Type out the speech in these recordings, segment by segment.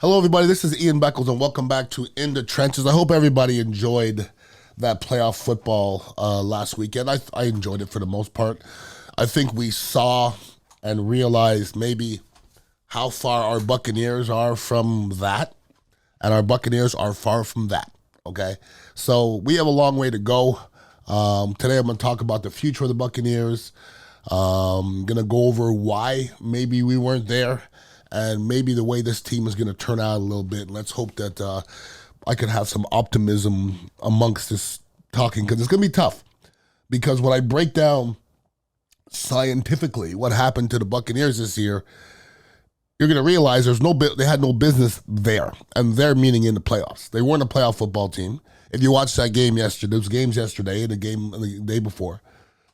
Hello, everybody. This is Ian Beckles, and welcome back to In the Trenches. I hope everybody enjoyed that playoff football last weekend. I enjoyed it for the most part. I think we saw and realized maybe how far our Buccaneers are from that, and our Buccaneers are far from that, okay? So we have a long way to go. Today I'm going to talk about the future of the Buccaneers. I'm going to go over why maybe we weren't there, and maybe the way this team is going to turn out a little bit. And let's hope that I can have some optimism amongst this talking, because it's going to be tough. Because when I break down scientifically what happened to the Buccaneers this year, you're going to realize they had no business there, and they're meaning in the playoffs. They weren't a playoff football team. If you watched that game yesterday, those games yesterday and the game the day before,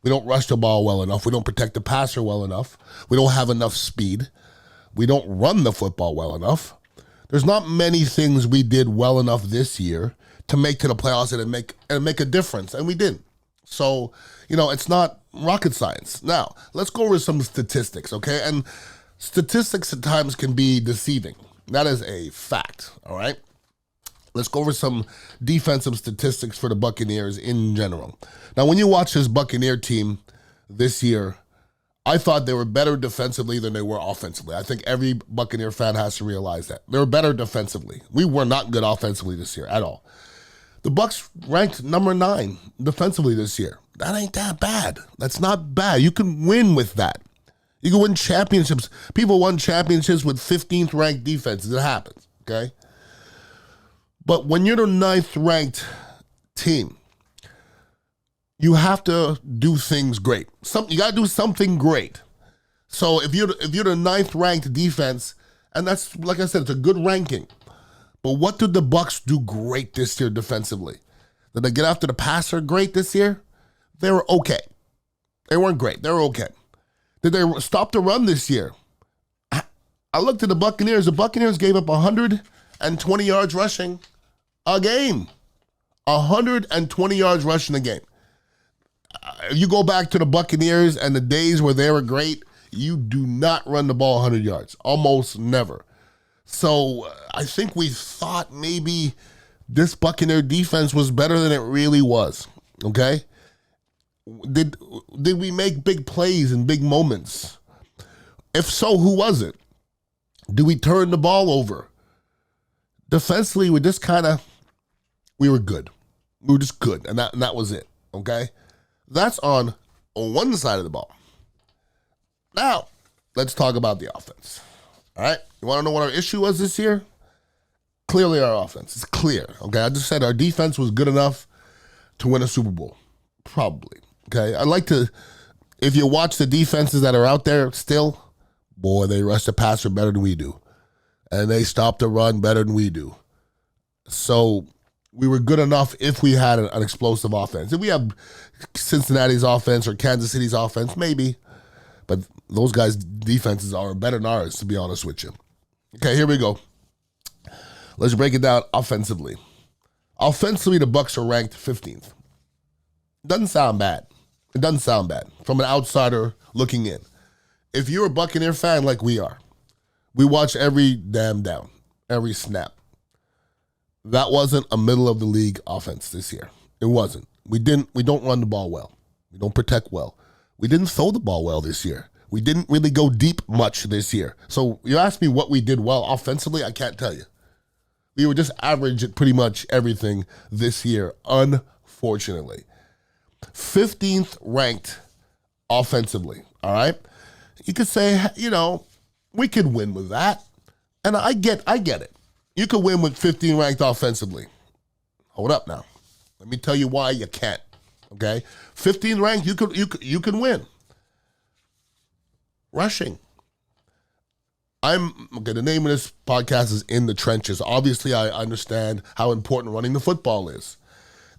we don't rush the ball well enough. We don't protect the passer well enough. We don't have enough speed. We don't run the football well enough. There's not many things we did well enough this year to make to the playoffs and make a difference, and we didn't. So, it's not rocket science. Now, let's go over some statistics, okay? And statistics at times can be deceiving. That is a fact, all right? Let's go over some defensive statistics for the Buccaneers in general. Now, when you watch this Buccaneer team this year, I thought they were better defensively than they were offensively. I think every Buccaneer fan has to realize that. They were better defensively. We were not good offensively this year at all. The Bucs ranked number 9 defensively this year. That ain't that bad. That's not bad. You can win with that. You can win championships. People won championships with 15th ranked defenses. It happens, okay? But when you're the 9th ranked team, you have to do things great. You got to do something great. So if you're the 9th ranked defense, and that's, like I said, it's a good ranking. But what did the Bucs do great this year defensively? Did they get after the passer great this year? They were okay. They weren't great. They were okay. Did they stop the run this year? I looked at the Buccaneers. The Buccaneers gave up 120 yards rushing a game. 120 yards rushing a game. If you go back to the Buccaneers and the days where they were great, you do not run the ball 100 yards. Almost never. So I think we thought maybe this Buccaneer defense was better than it really was, okay? Did we make big plays in big moments? If so, who was it? Do we turn the ball over? Defensively, we were good. We were just good, and that was it, okay? That's on one side of the ball. Now, let's talk about the offense. All right? You want to know what our issue was this year? Clearly our offense. It's clear, okay? I just said our defense was good enough to win a Super Bowl. Probably, okay? If you watch the defenses that are out there still, boy, they rush the passer better than we do. And they stop the run better than we do. So we were good enough if we had an explosive offense. If we have Cincinnati's offense or Kansas City's offense, maybe. But those guys' defenses are better than ours, to be honest with you. Okay, here we go. Let's break it down offensively. Offensively, the Bucs are ranked 15th. Doesn't sound bad. It doesn't sound bad from an outsider looking in. If you're a Buccaneer fan like we are, we watch every damn down, every snap. That wasn't a middle-of-the-league offense this year. It wasn't. We don't run the ball well. We don't protect well. We didn't throw the ball well this year. We didn't really go deep much this year. So you ask me what we did well offensively, I can't tell you. We were just average at pretty much everything this year, unfortunately. 15th ranked offensively, all right? You could say, we could win with that. And I get it. You could win with 15 ranked offensively. Hold up now. Let me tell you why you can't. Okay? 15 ranked, you can win. Rushing. The name of this podcast is In the Trenches. Obviously, I understand how important running the football is.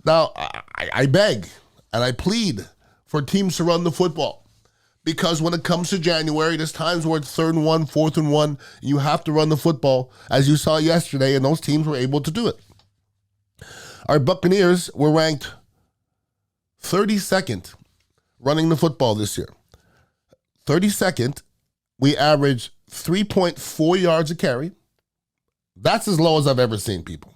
Now, I beg and I plead for teams to run the football. Because when it comes to January, there's times where it's 3rd and 1, 4th and 1. You have to run the football, as you saw yesterday, and those teams were able to do it. Our Buccaneers were ranked 32nd running the football this year. 32nd, we averaged 3.4 yards a carry, That's as low as I've ever seen, people.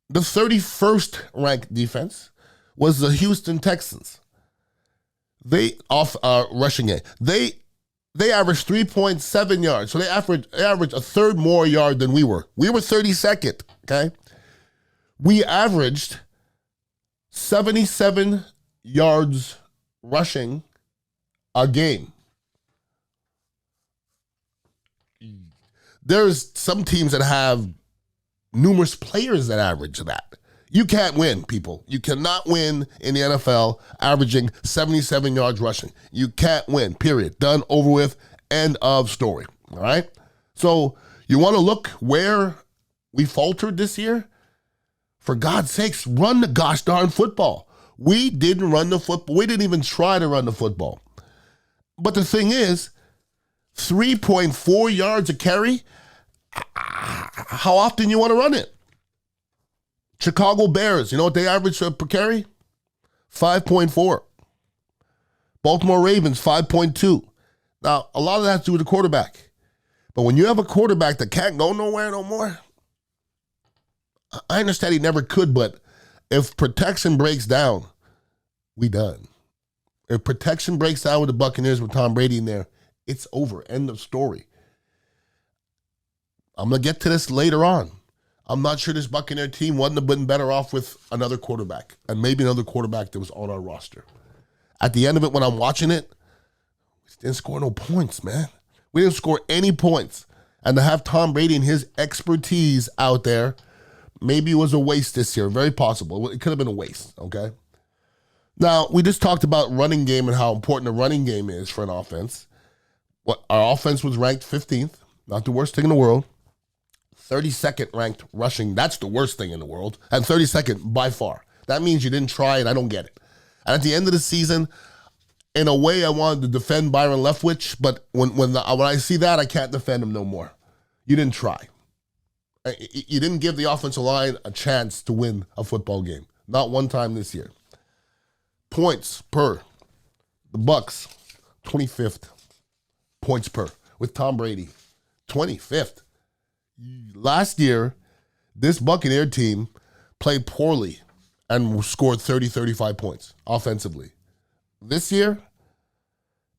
The 31st ranked defense was the Houston Texans. They off rushing it. They averaged 3.7 yards. So they averaged a third more yard than we were. We were 32nd, okay? We averaged 77 yards rushing a game. There's some teams that have numerous players that average that. You can't win, people. You cannot win in the NFL averaging 77 yards rushing. You can't win, period. Done, over with, end of story, all right? So you want to look where we faltered this year? For God's sakes, run the gosh darn football. We didn't run the football. We didn't even try to run the football. But the thing is, 3.4 yards a carry, how often you want to run it? Chicago Bears, you know what they average per carry? 5.4. Baltimore Ravens, 5.2. Now, a lot of that has to do with the quarterback. But when you have a quarterback that can't go nowhere no more, I understand he never could, but if protection breaks down, we done. If protection breaks down with the Buccaneers with Tom Brady in there, it's over. End of story. I'm going to get to this later on. I'm not sure this Buccaneer team wouldn't have been better off with another quarterback, and maybe another quarterback that was on our roster. At the end of it, when I'm watching it, we didn't score no points, man. We didn't score any points. And to have Tom Brady and his expertise out there, maybe it was a waste this year. Very possible. It could have been a waste, okay? Now, we just talked about running game and how important the running game is for an offense. Our offense was ranked 15th, not the worst thing in the world. 32nd ranked rushing, that's the worst thing in the world. And 32nd by far. That means you didn't try, and I don't get it. And at the end of the season, in a way, I wanted to defend Byron Leftwich, but when I see that, I can't defend him no more. You didn't try. You didn't give the offensive line a chance to win a football game. Not one time this year. Points per. The Bucs, 25th. Points per. With Tom Brady, 25th. Last year, this Buccaneer team played poorly and scored 35 points offensively. This year,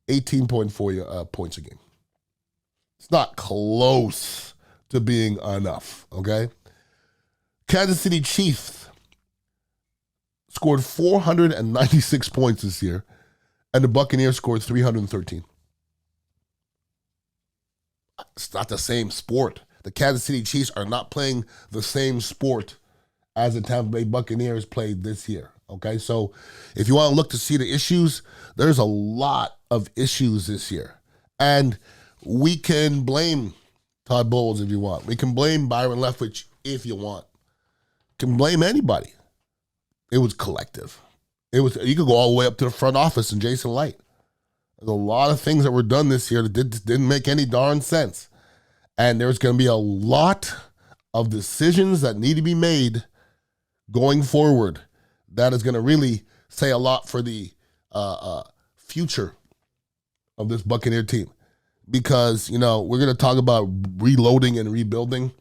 18.4 points a game. It's not close to being enough, okay? Kansas City Chiefs scored 496 points this year, and the Buccaneers scored 313. It's not the same sport. The Kansas City Chiefs are not playing the same sport as the Tampa Bay Buccaneers played this year, okay? So if you want to look to see the issues, there's a lot of issues this year. And we can blame Todd Bowles if you want. We can blame Byron Leftwich if you want. Can blame anybody. It was collective. You could go all the way up to the front office and Jason Light. There's a lot of things that were done this year that didn't make any darn sense. And there's going to be a lot of decisions that need to be made going forward that is going to really say a lot for the future of this Buccaneer team. Because, we're going to talk about reloading and rebuilding.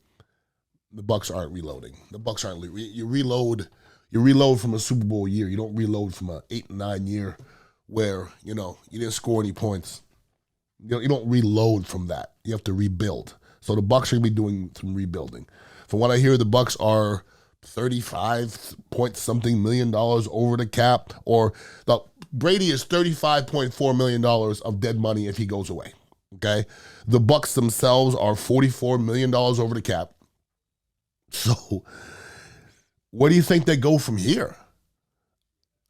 The Bucs aren't reloading. The Bucs aren't. You reload from a Super Bowl year. You don't reload from an 8 and 9 year where, you didn't score any points. You don't reload from that. You have to rebuild. So the Bucs are going to be doing some rebuilding. From what I hear, the Bucs are 35 point something million dollars over the cap, or Brady is $35.4 million of dead money if he goes away. Okay, the Bucs themselves are $44 million over the cap. So, where do you think they go from here?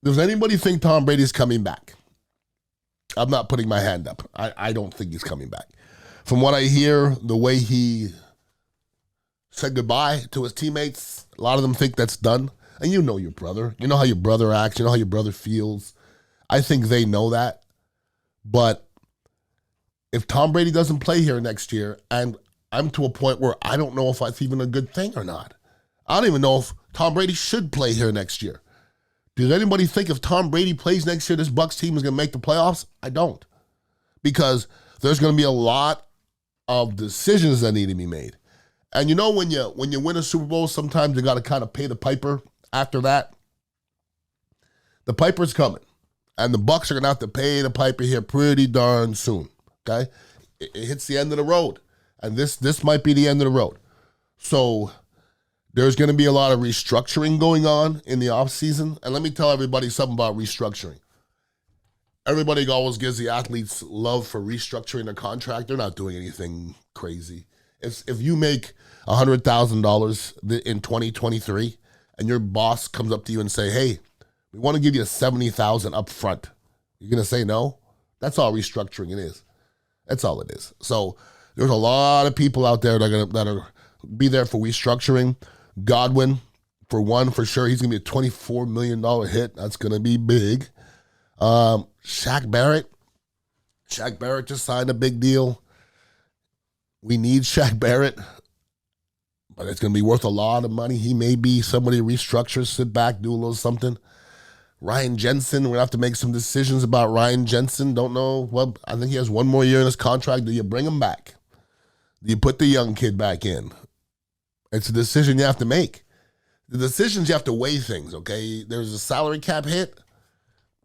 Does anybody think Tom Brady's coming back? I'm not putting my hand up. I don't think he's coming back. From what I hear, the way he said goodbye to his teammates, a lot of them think that's done. And you know your brother. You know how your brother acts. You know how your brother feels. I think they know that. But if Tom Brady doesn't play here next year, and I'm to a point where I don't know if that's even a good thing or not. I don't even know if Tom Brady should play here next year. Does anybody think if Tom Brady plays next year, this Bucs team is going to make the playoffs? I don't. Because there's going to be a lot of decisions that need to be made. And when you win a Super Bowl, sometimes you got to kind of pay the piper after that. The piper's coming. And the Bucs are going to have to pay the piper here pretty darn soon, okay? It hits the end of the road. And this might be the end of the road. So there's going to be a lot of restructuring going on in the offseason. And let me tell everybody something about restructuring. Everybody always gives the athletes love for restructuring their contract. They're not doing anything crazy. If you make $100,000 in 2023 and your boss comes up to you and say, hey, we want to give you $70,000 up front, you're going to say no? That's all restructuring it is. That's all it is. So there's a lot of people out there that are be there for restructuring. Godwin, for one, for sure, he's going to be a $24 million hit. That's going to be big. Shaq Barrett just signed a big deal. We need Shaq Barrett, but it's going to be worth a lot of money. He may be somebody restructures, sit back, do a little something. Ryan Jensen, we're going to have to make some decisions about Ryan Jensen. Don't know. Well, I think he has one more year in his contract. Do you bring him back? Do you put the young kid back in? It's a decision you have to make. The decisions, you have to weigh things, okay? There's a salary cap hit,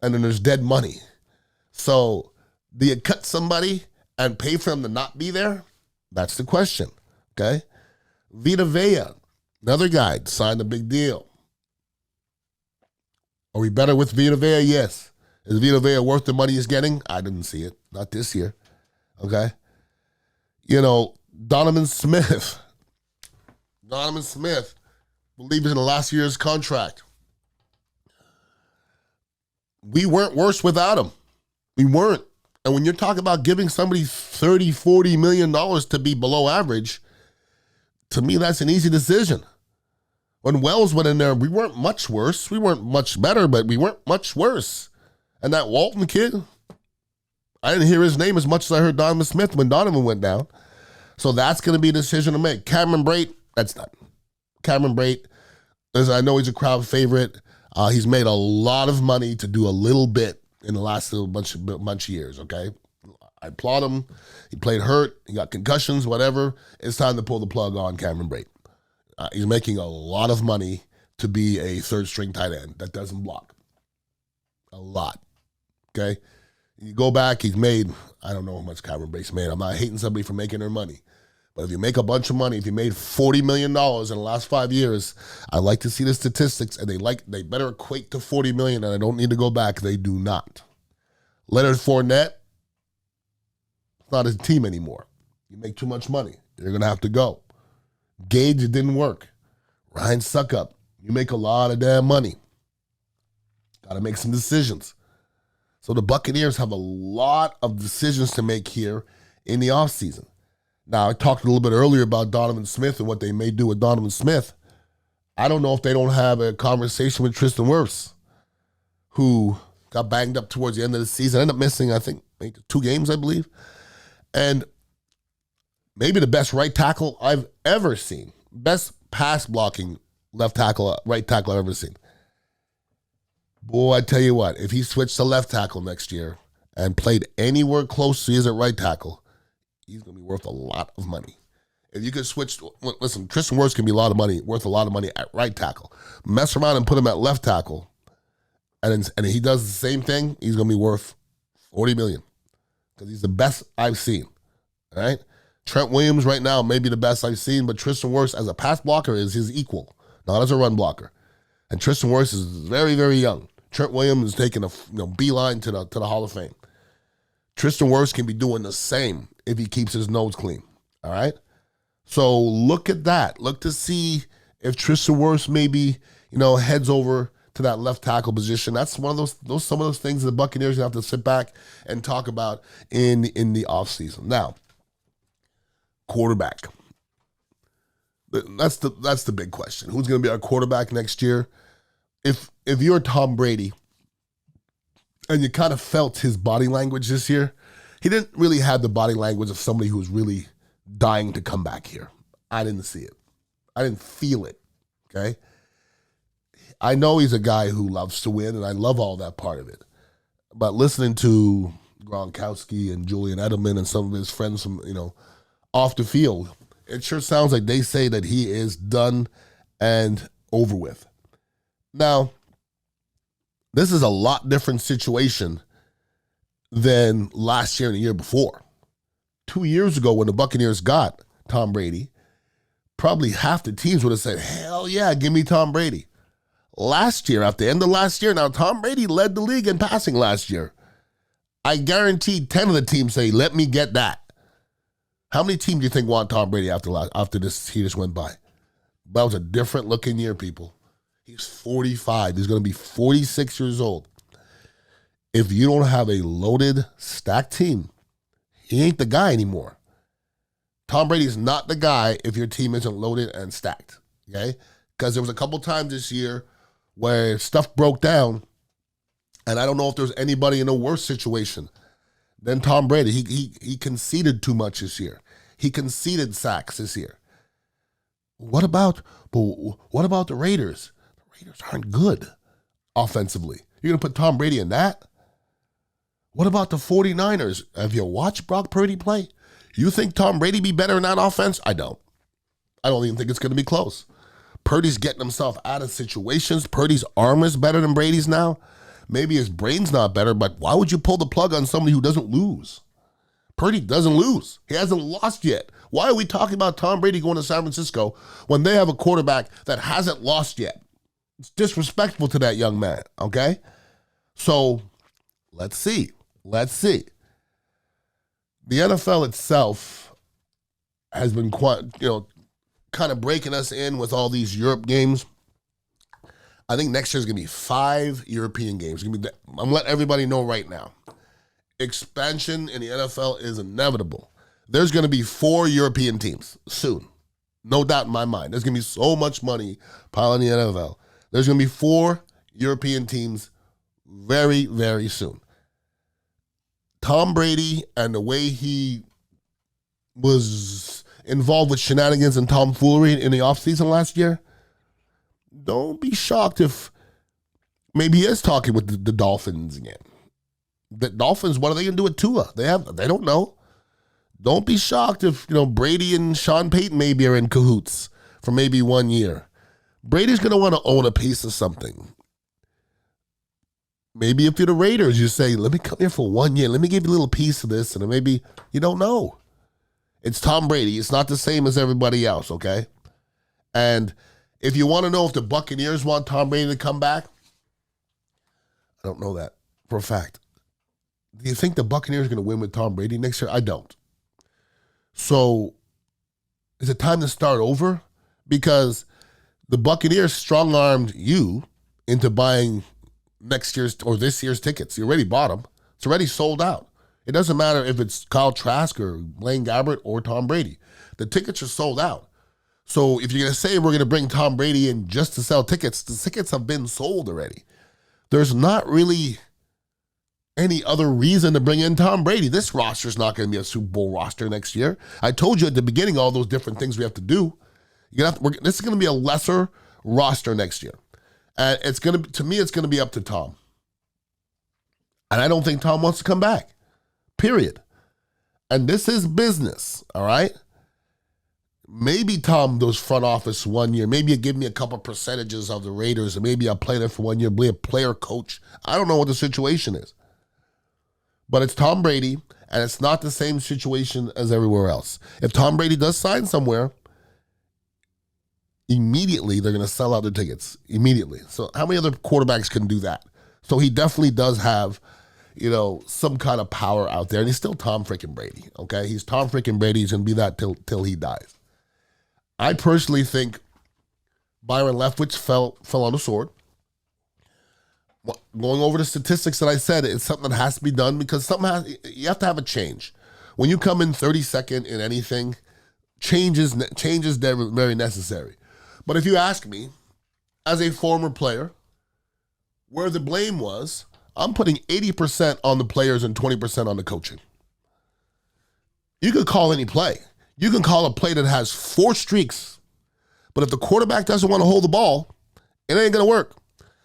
and then there's dead money. So do you cut somebody and pay for them to not be there? That's the question, okay? Vita Vea, another guy, signed a big deal. Are we better with Vita Vea? Yes. Is Vita Vea worth the money he's getting? I didn't see it. Not this year, okay? Donovan Smith, believe he's in the last year's contract. We weren't worse without him. We weren't. And when you're talking about giving somebody $30, $40 million to be below average, to me, that's an easy decision. When Wells went in there, we weren't much worse. We weren't much better, but we weren't much worse. And that Walton kid, I didn't hear his name as much as I heard Donovan Smith when Donovan went down. So that's going to be a decision to make. Cameron Brate, that's done. Cameron Brate, as I know he's a crowd favorite. He's made a lot of money to do a little bit in the last little bunch of years, okay? I applaud him. He played hurt. He got concussions, whatever. It's time to pull the plug on Cameron Brate. He's making a lot of money to be a third-string tight end that doesn't block. A lot, okay? You go back, he's made, I don't know how much Cameron Brate's made. I'm not hating somebody for making their money. But if you make a bunch of money, if you made $40 million in the last 5 years, I like to see the statistics, and they better equate to $40 million, and I don't need to go back. They do not. Leonard Fournette, it's not his team anymore. You make too much money. You're going to have to go. Gage, it didn't work. Ryan Suckup, you make a lot of damn money. Got to make some decisions. So the Buccaneers have a lot of decisions to make here in the offseason. Now, I talked a little bit earlier about Donovan Smith and what they may do with Donovan Smith. I don't know if they don't have a conversation with Tristan Wirfs, who got banged up towards the end of the season, ended up missing, I think, 2 games, I believe. And maybe the best right tackle I've ever seen. Best pass blocking right tackle I've ever seen. Boy, I tell you what, if he switched to left tackle next year and played anywhere close to his at right tackle, he's going to be worth a lot of money. If you could switch, listen, Tristan Wirfs can be worth a lot of money at right tackle. Mess around and put him at left tackle, and he does the same thing, he's going to be worth $40 million because he's the best I've seen. All right? Trent Williams right now may be the best I've seen, but Tristan Wirfs as a pass blocker is his equal, not as a run blocker. And Tristan Wirfs is very, very young. Trent Williams is taking a beeline to the Hall of Fame. Tristan Wirfs can be doing the same if he keeps his nose clean. All right? So look at that. Look to see if Tristan Wirfs maybe, heads over to that left tackle position. That's one of some of those things the Buccaneers have to sit back and talk about in the offseason. Now, quarterback. That's the big question. Who's going to be our quarterback next year? If you're Tom Brady and you kind of felt his body language this year, he didn't really have the body language of somebody who was really dying to come back here. I didn't see it. I didn't feel it, okay? I know he's a guy who loves to win, and I love all that part of it. But listening to Gronkowski and Julian Edelman and some of his friends from, off the field, It sure sounds like they say that he is done and over with. Now, this is a lot different situation than last year and the year before. 2 years ago when the Buccaneers got Tom Brady, probably half the teams would have said, hell yeah, give me Tom Brady. Last year, at the end of last year, now Tom Brady led the league in passing last year. I guarantee 10 of the teams say, let me get that. How many teams do you think want Tom Brady after this he just went by? That was a different looking year, people. He's 45. He's going to be 46 years old. If you don't have a loaded, stacked team, he ain't the guy anymore. Tom Brady's not the guy if your team isn't loaded and stacked, okay? Because there was a couple times this year where stuff broke down, and I don't know if there's anybody in a worse situation than Tom Brady. He conceded too much this year. He conceded sacks this year. What about the Raiders? The Raiders aren't good offensively. You're going to put Tom Brady in that? What about the 49ers? Have you watched Brock Purdy play? You think Tom Brady be better in that offense? I don't. I don't even think it's going to be close. Purdy's getting himself out of situations. Purdy's arm is better than Brady's now. Maybe his brain's not better, but why would you pull the plug on somebody who doesn't lose? Purdy doesn't lose. He hasn't lost yet. Why are we talking about Tom Brady going to San Francisco when they have a quarterback that hasn't lost yet? It's disrespectful to that young man, okay? So let's see. The NFL itself has been quite, kind of breaking us in with all these Europe games. I think next year's going to be 5 European games. I'm going to let everybody know right now. Expansion in the NFL is inevitable. There's going to be 4 European teams soon. No doubt in my mind. There's going to be so much money piling in the NFL. There's going to be 4 European teams very, very soon. Tom Brady and the way he was involved with shenanigans and tomfoolery in the offseason last year, don't be shocked if maybe he is talking with the Dolphins again. The Dolphins, what are they going to do with Tua? They don't know. Don't be shocked if, Brady and Sean Payton maybe are in cahoots for maybe 1 year. Brady's going to want to own a piece of something. Maybe if you're the Raiders, you say, let me come here for 1 year. Let me give you a little piece of this. And then maybe you don't know. It's Tom Brady. It's not the same as everybody else, okay? And if you want to know if the Buccaneers want Tom Brady to come back, I don't know that for a fact. Do you think the Buccaneers are going to win with Tom Brady next year? I don't. So is it time to start over? Because the Buccaneers strong-armed you into buying next year's or this year's tickets. You already bought them. It's already sold out. It doesn't matter if it's Kyle Trask or Blaine Gabbert or Tom Brady. The tickets are sold out. So if you're going to say we're going to bring Tom Brady in just to sell tickets, the tickets have been sold already. There's not really any other reason to bring in Tom Brady. This roster is not going to be a Super Bowl roster next year. I told you at the beginning all those different things we have to do. This is going to be a lesser roster next year. And to me, it's going to be up to Tom. And I don't think Tom wants to come back. Period. And this is business, all right? Maybe Tom does front office 1 year. Maybe you give me a couple percentages of the Raiders, and maybe I'll play there for 1 year, be a player coach. I don't know what the situation is. But it's Tom Brady, and it's not the same situation as everywhere else. If Tom Brady does sign somewhere, immediately they're going to sell out their tickets. Immediately. So how many other quarterbacks can do that? So he definitely does have, some kind of power out there. And he's still Tom freaking Brady, okay? He's Tom freaking Brady. He's going to be that till he dies. I personally think Byron Leftwich fell on the sword. Going over the statistics that I said, it's something that has to be done because you have to have a change. When you come in 32nd in anything, change is very necessary. But if you ask me, as a former player, where the blame was, I'm putting 80% on the players and 20% on the coaching. You could call any play. You can call a play that has 4 streaks, but if the quarterback doesn't want to hold the ball, it ain't going to work.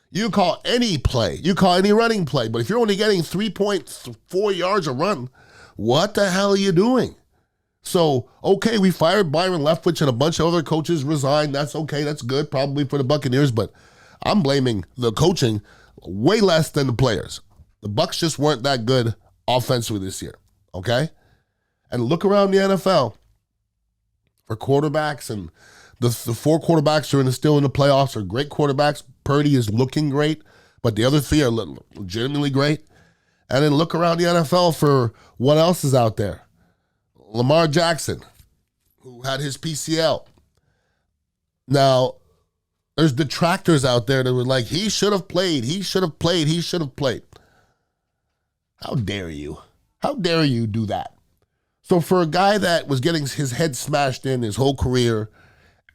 You can call any play. You call any running play, but if you're only getting 3.4 yards a run, what the hell are you doing? So, okay, we fired Byron Leftwich and a bunch of other coaches resigned. That's okay. That's good, probably for the Buccaneers, but I'm blaming the coaching way less than the players. The Bucs just weren't that good offensively this year, okay? And look around the NFL for quarterbacks, and the four quarterbacks who are still in the playoffs are great quarterbacks. Purdy is looking great, but the other three are legitimately great. And then look around the NFL for what else is out there. Lamar Jackson, who had his PCL. Now, there's detractors out there that were like, he should have played, he should have played, he should have played. How dare you? How dare you do that? So for a guy that was getting his head smashed in his whole career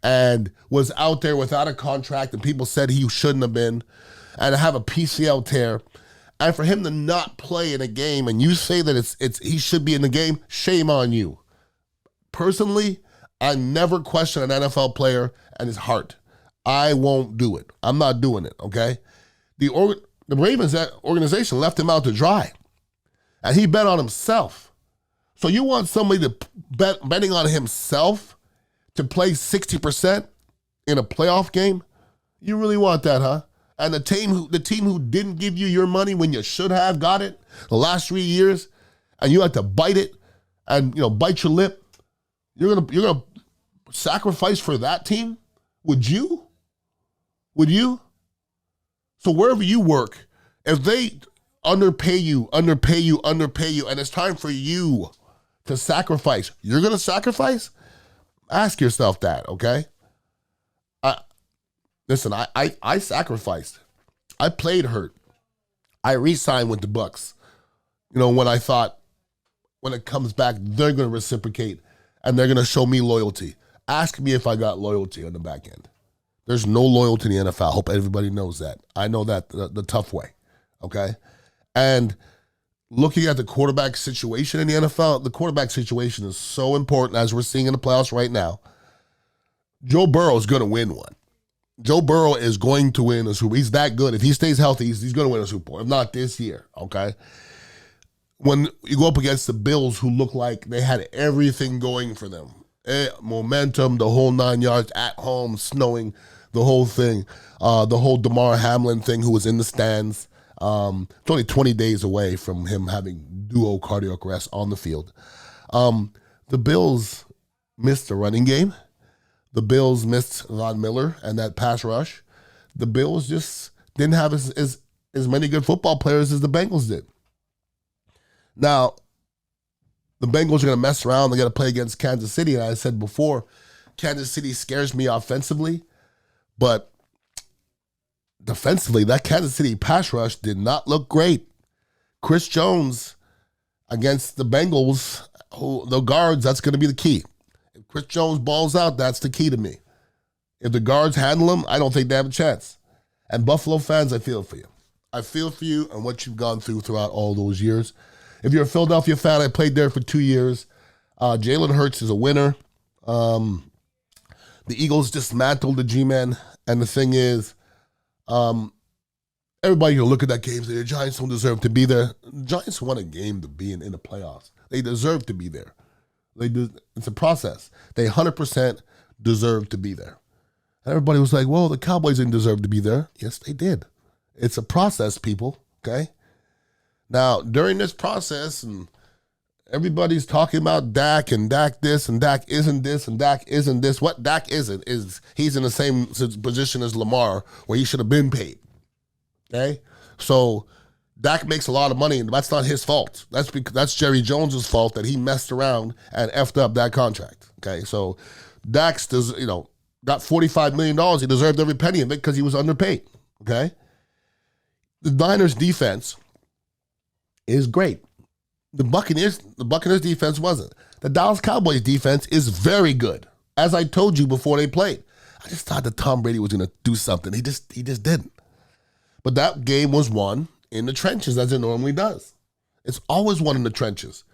and was out there without a contract and people said he shouldn't have been, and to have a PCL tear, and for him to not play in a game and you say that it's he should be in the game, shame on you. Personally, I never question an NFL player and his heart. I won't do it. I'm not doing it, okay? The Ravens, that organization, left him out to dry. And he bet on himself. So you want somebody to betting on himself to play 60% in a playoff game? You really want that, huh? And the team who didn't give you your money when you should have got it the last 3 years, and you had to bite it and bite your lip, you're gonna sacrifice for that team? Would you? Would you? So wherever you work, if they underpay you, and it's time for you to sacrifice, you're gonna sacrifice? Ask yourself that, okay? Listen, I sacrificed. I played hurt. I re-signed with the Bucs. When I thought, when it comes back, they're going to reciprocate and they're going to show me loyalty. Ask me if I got loyalty on the back end. There's no loyalty in the NFL. I hope everybody knows that. I know that the tough way, okay? And looking at the quarterback situation in the NFL, the quarterback situation is so important, as we're seeing in the playoffs right now. Joe Burrow is going to win one. Joe Burrow is going to win a Super Bowl. He's that good. If he stays healthy, he's going to win a Super Bowl. If not this year, okay? When you go up against the Bills, who look like they had everything going for them, momentum, the whole 9 yards, at home, snowing, the whole thing, the whole Damar Hamlin thing, who was in the stands. It's only 20 days away from him having duo cardiac arrest on the field. The Bills missed the running game. The Bills missed Von Miller and that pass rush. The Bills just didn't have as many good football players as the Bengals did. Now, the Bengals are going to mess around. They're going to play against Kansas City. And I said before, Kansas City scares me offensively. But defensively, that Kansas City pass rush did not look great. Chris Jones against the Bengals, the guards, that's going to be the key. If Chris Jones balls out, that's the key to me. If the guards handle him, I don't think they have a chance. And Buffalo fans, I feel for you. I feel for you and what you've gone through throughout all those years. If you're a Philadelphia fan, I played there for 2 years. Jalen Hurts is a winner. The Eagles dismantled the G-Men. And the thing is, everybody will look at that game and say, the Giants don't deserve to be there. The Giants won a game to be in the playoffs. They deserve to be there. It's a process. They 100% deserve to be there. And everybody was like, well, the Cowboys didn't deserve to be there. Yes, they did. It's a process, people, okay? Now, during this process, and everybody's talking about Dak and Dak this and Dak isn't this and Dak isn't this. What Dak isn't is he's in the same position as Lamar where he should have been paid, okay? So Dak makes a lot of money, and that's not his fault. That's Jerry Jones's fault that he messed around and effed up that contract. Okay, so Dak's got $45 million. He deserved every penny of it because he was underpaid. Okay, the Niners defense is great. The Buccaneers defense wasn't. The Dallas Cowboys defense is very good. As I told you before they played, I just thought that Tom Brady was going to do something. He just didn't. But that game was won in the trenches, as it normally does. It's always won in the trenches.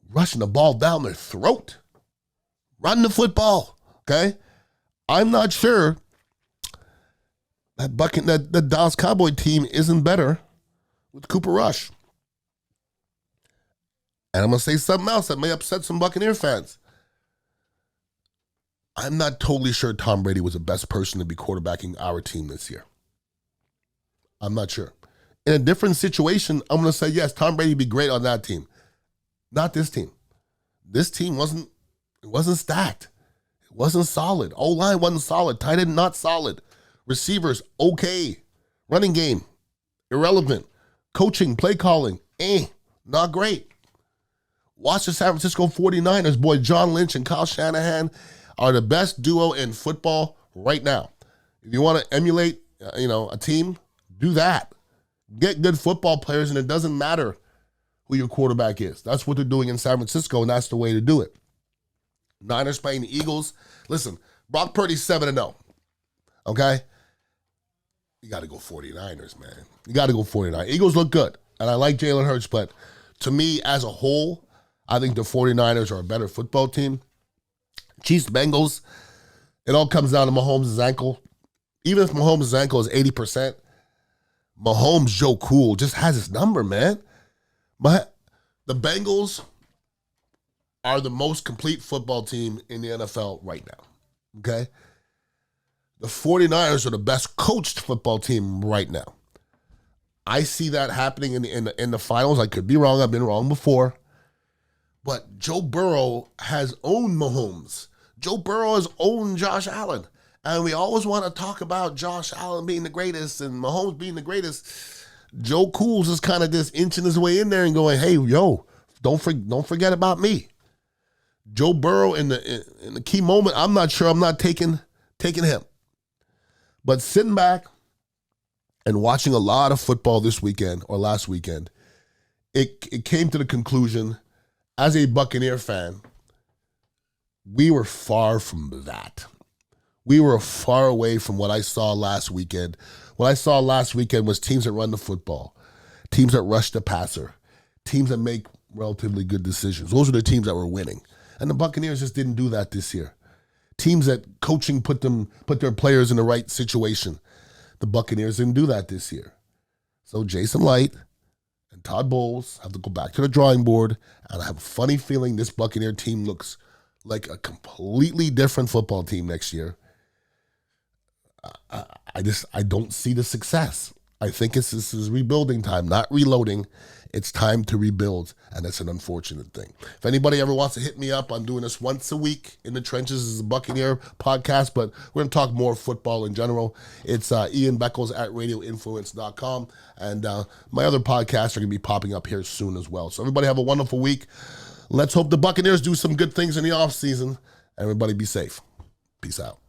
Rushing the ball down their throat. Run the football, okay? I'm not sure that the Dallas Cowboy team isn't better with Cooper Rush. And I'm going to say something else that may upset some Buccaneer fans. I'm not totally sure Tom Brady was the best person to be quarterbacking our team this year. I'm not sure. In a different situation, I'm going to say, yes, Tom Brady would be great on that team. Not this team. This team wasn't stacked. It wasn't solid. O-line wasn't solid. Tight end, not solid. Receivers, okay. Running game, irrelevant. Coaching, play calling, not great. Watch the San Francisco 49ers. Boy, John Lynch and Kyle Shanahan are the best duo in football right now. If you want to emulate, a team, do that. Get good football players, and it doesn't matter who your quarterback is. That's what they're doing in San Francisco, and that's the way to do it. Niners playing the Eagles. Listen, Brock Purdy's 7-0, okay? You got to go 49ers, man. You got to go 49ers. Eagles look good, and I like Jalen Hurts, but to me, as a whole, I think the 49ers are a better football team. Chiefs, Bengals, it all comes down to Mahomes' ankle. Even if Mahomes' ankle is 80%, Mahomes, Joe Cool, just has his number, man. But the Bengals are the most complete football team in the NFL right now, okay? The 49ers are the best coached football team right now. I see that happening in the finals. I could be wrong. I've been wrong before. But Joe Burrow has owned Mahomes. Joe Burrow has owned Josh Allen. And we always want to talk about Josh Allen being the greatest and Mahomes being the greatest. Joe Cool's is kind of just inching his way in there and going, hey, don't forget about me. Joe Burrow in the key moment, I'm not sure. I'm not taking him. But sitting back and watching a lot of football this weekend or last weekend, it came to the conclusion, as a Buccaneer fan, we were far from that. We were far away from what I saw last weekend. What I saw last weekend was teams that run the football, teams that rush the passer, teams that make relatively good decisions. Those are the teams that were winning. And the Buccaneers just didn't do that this year. Teams that coaching put their players in the right situation. The Buccaneers didn't do that this year. So Jason Light and Todd Bowles have to go back to the drawing board, and I have a funny feeling this Buccaneer team looks like a completely different football team next year. I don't see the success. I think this is rebuilding time, not reloading. It's time to rebuild, and it's an unfortunate thing. If anybody ever wants to hit me up, I'm doing this once a week in the trenches as a Buccaneer podcast, but we're going to talk more football in general. It's Ian Beckles at radioinfluence.com, and my other podcasts are going to be popping up here soon as well. So everybody have a wonderful week. Let's hope the Buccaneers do some good things in the offseason. Everybody be safe. Peace out.